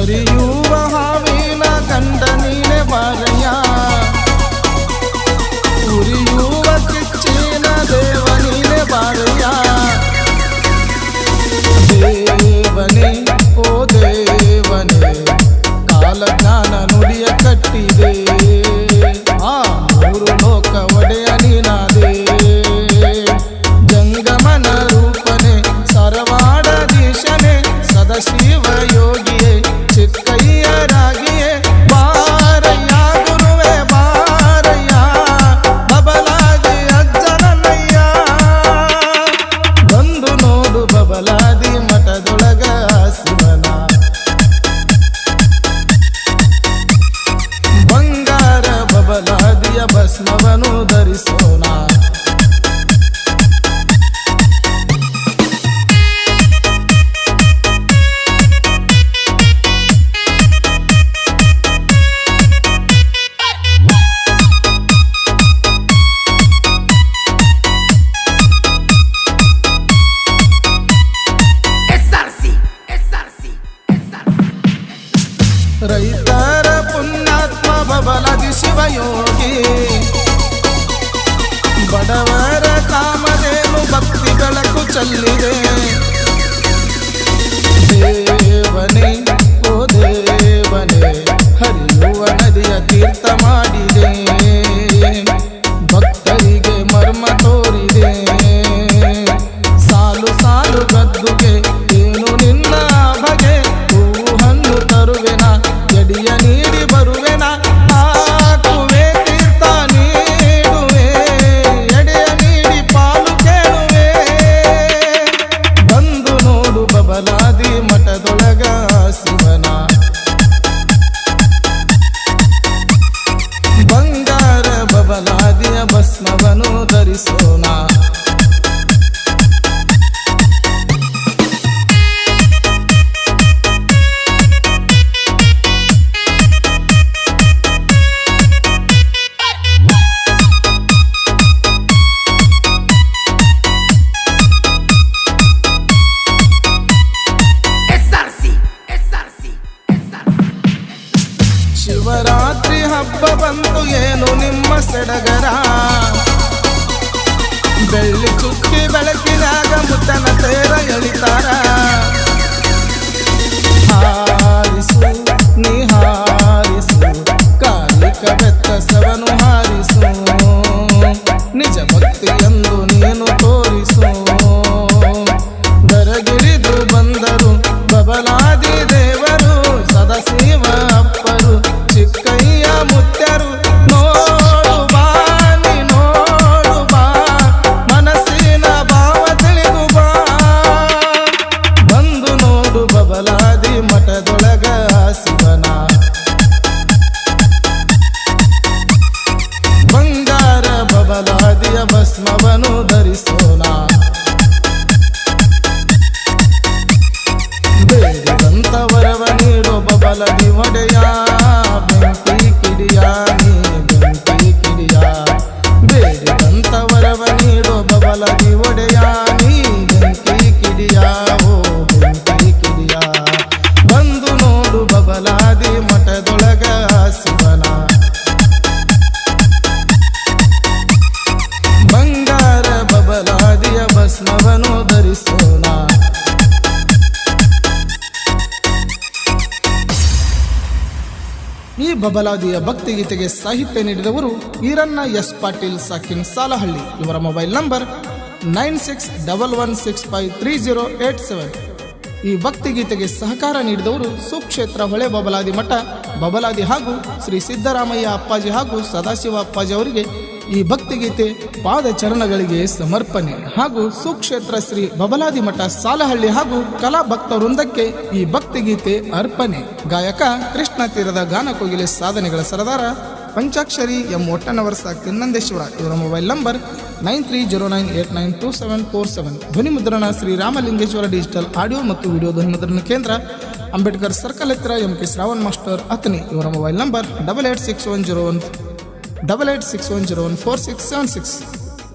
ಕರಿಯುವ ಹಾವಿನ ಗಂಡ ನೀನೆ ಬಾರಯ್ಯ, ಉರಿಯುವ ಕಿಚ್ಚಿನ ದೇವ ನೀನೆ ಬಾರಯ್ಯ. ದೇವನೇ ಓ ದೇವನೇ ಕಾಲಜ್ಞಾನ ನುಡಿಯ ಕಟ್ಟಿದೆ, ಆ ಮೂರು ಲೋಕ ಒಡೆಯ ನೀನಾದೆ. ಜಂಗಮನ ರೂಪನೆ ಸರ್ವಾಡಧೀಶನೆ ಸದಾಶಿವ ಯೋಗಿಯೇ ಚಿಕ್ಕಯ್ಯರಾಗಿಯೇ ಬಾರಯ್ಯ ಗುರುವೆ ಬಾರಯ್ಯ ಬಬಲಾದಿ ಅಜ್ಜನಯ್ಯ. ಬಂದು ನೋಡು ಬಬಲಾದಿ ಮಠದೊಳಗ ಶಿವನ, ಬಂಗಾರ ಬಬಲಾದಿಯ ಭಸ್ಮವನು ಧರಿಸೋಣ. ರೈತರ ಪುಣ್ಯಾತ್ಮ ಬಬಲಾದಿ ಶಿವಯೋಗಿ, ಬಡವರ ಕಾಮಧೇನು ಭಕ್ತಿ ಬೆಳಕು ಚೆಲ್ಲಿದೆ. ದೇವನೇ ಓ ದೇವನೇ ಹರಿಯುವ ನದಿಯ ತೀರ್ಥ ಮಾಡಿದೆ, ಭಕ್ತರಿಗೆ ಮರ್ಮ ತೋರಿದೆ. ಸಾಲು ಸಾಲು ಗದ್ದುಗೆ ಏನು ನಿನ್ನ ಬಗೆ, ಹೂವು ಹಣ್ಣು ತರುವೆನ ಎಡಿಯ ನೀಡಿ ಬರುವೆನ. ಹಾಕುವೆ ತೀರ್ಥ ನೀಡುವೆ ಎಡೆಯ ನೀಡಿ ಪಾಲು ಕೇಳುವೆ. ಬಂದು ನೋಡು ಬಬಲಾದಿ ಮಠದೊಳಗ ಶಿವನ, ಬಂಗಾರ ಬಬಲಾದಿಯ ಭಸ್ಮವನು ಧರಿಸೋಣ. ಶಿವರಾತ್ರಿ ಹಬ್ಬ ಬಂತು ಏನು ನಿಮ್ಮ ಸಡಗರ, ಬೆಳ್ಳಿ ಚುಕ್ಕಿ ಬೆಳಕಿನಾಗ ಮುತ್ತನ ತೇರ ಎಳಿತಾರ. ಹಾರಿಸು ನೀ ಹಾರಿಸು ಕಾಲಿಕ ಬೆತ್ತಸವನು ಹಾರಿಸು, ನಿಜ ಭಕ್ತಿಯೆಂದು ನೀನು ತೋರಿಸು. ದರಗಿಳಿದು ಬಂದರು ಬಬಲಾದಿ ದೇವರು, ಸದಾಶಿವ ಅಪ್ಪರು ಚಿಕ್ಕಯ್ಯ ಮುತ್ಯರು. ನೋಡು ಬಾ ನೀ ನೋಡು ಬಾ ಮನಸ್ಸಿನ ಭಾವ ತಿಳಿದು ಬಾ. ಬಂದು ನೋಡು ಬಬಲಾದಿ ಮಠದೊಳಗ ಶಿವನ, ಬಂಗಾರ ಬಬಲಾದಿಯ ಭಸ್ಮವನು ಧರಿಸೋಣ. ಬೇಡಿದಂತ ವರವ ನೀಡು ಬಬಲಾದಿ ಒಡೆಯ, ಬೆಂಕಿ ಕಿಡಿಯ ನೀ ಬೆಂಕಿ ಕಿಡಿಯ. ಬೇಡಿದಂತ ವರವ ನೀಡು ಬಬಲಾದಿ ಒಡೆಯ, ನೀ ಬೆಂಕಿ ಕಿಡಿಯ ಓ ಬೆಂಕಿ ಕಿಡಿಯ. ಬಂದು ನೋಡು ಬಬಲಾದಿ ಮಠದೊಳಗ ಶಿವನ, ಬಂಗಾರ ಬಬಲಾದಿಯ ಭಸ್ಮವನು ಧರಿಸೋಣ. ಈ ಬಬಲಾದಿಯ ಭಕ್ತಿಗೀತೆಗೆ ಸಾಹಿತ್ಯ ನೀಡಿದವರು ಈರಣ್ಣ ಎಸ್ ಪಾಟೀಲ್ ಸಾಕಿನ್ ಸಾಲಹಳ್ಳಿ. ಇವರ ಮೊಬೈಲ್ ನಂಬರ್ 9611653087. ಈ ಭಕ್ತಿಗೀತೆಗೆ ಸಹಕಾರ ನೀಡಿದವರು ಸುಕ್ಷೇತ್ರ ಹೊಳೆ ಬಬಲಾದಿ ಮಠ ಬಬಲಾದಿ ಹಾಗೂ ಶ್ರೀ ಸಿದ್ದರಾಮಯ್ಯ ಅಪ್ಪಾಜಿ ಹಾಗೂ ಸದಾಶಿವ ಅಪ್ಪಾಜಿ ಅವರಿಗೆ ಈ ಭಕ್ತಿಗೀತೆ ಪಾದಚರಣಗಳಿಗೆ ಸಮರ್ಪಣೆ. ಹಾಗೂ ಸುಕ್ಷೇತ್ರ ಶ್ರೀ ಬಬಲಾದಿ ಮಠ ಸಾಲಹಳ್ಳಿ ಹಾಗೂ ಕಲಾ ಭಕ್ತ ವೃಂದಕ್ಕೆ ಈ ಭಕ್ತಿಗೀತೆ ಅರ್ಪಣೆ. ಗಾಯಕ ಕೃಷ್ಣ ತೀರದ ಗಾನ ಕೋಗಿಲೆ ಸಾಧನೆಗಳ ಸರದಾರ ಪಂಚಾಕ್ಷರಿ ಎಂ ಒಟ್ಟನವರ ಸಾಕಿನ್ ನಂದೇಶ್ವರ. ಇವರ ಮೊಬೈಲ್ ನಂಬರ್ 9309892747. ಧ್ವನಿ ಮುದ್ರಣ ಶ್ರೀ ರಾಮಲಿಂಗೇಶ್ವರ ಡಿಜಿಟಲ್ ಆಡಿಯೋ ಮತ್ತು ವಿಡಿಯೋ ಧ್ವನಿ ಮುದ್ರಣ ಕೇಂದ್ರ, ಅಂಬೇಡ್ಕರ್ ಸರ್ಕಲ್ ಹತ್ತಿರ MK ಶ್ರಾವಣ್ ಮಾಸ್ಟರ್ ಅತನಿ. ಇವರ ಮೊಬೈಲ್ ನಂಬರ್ 8861014676.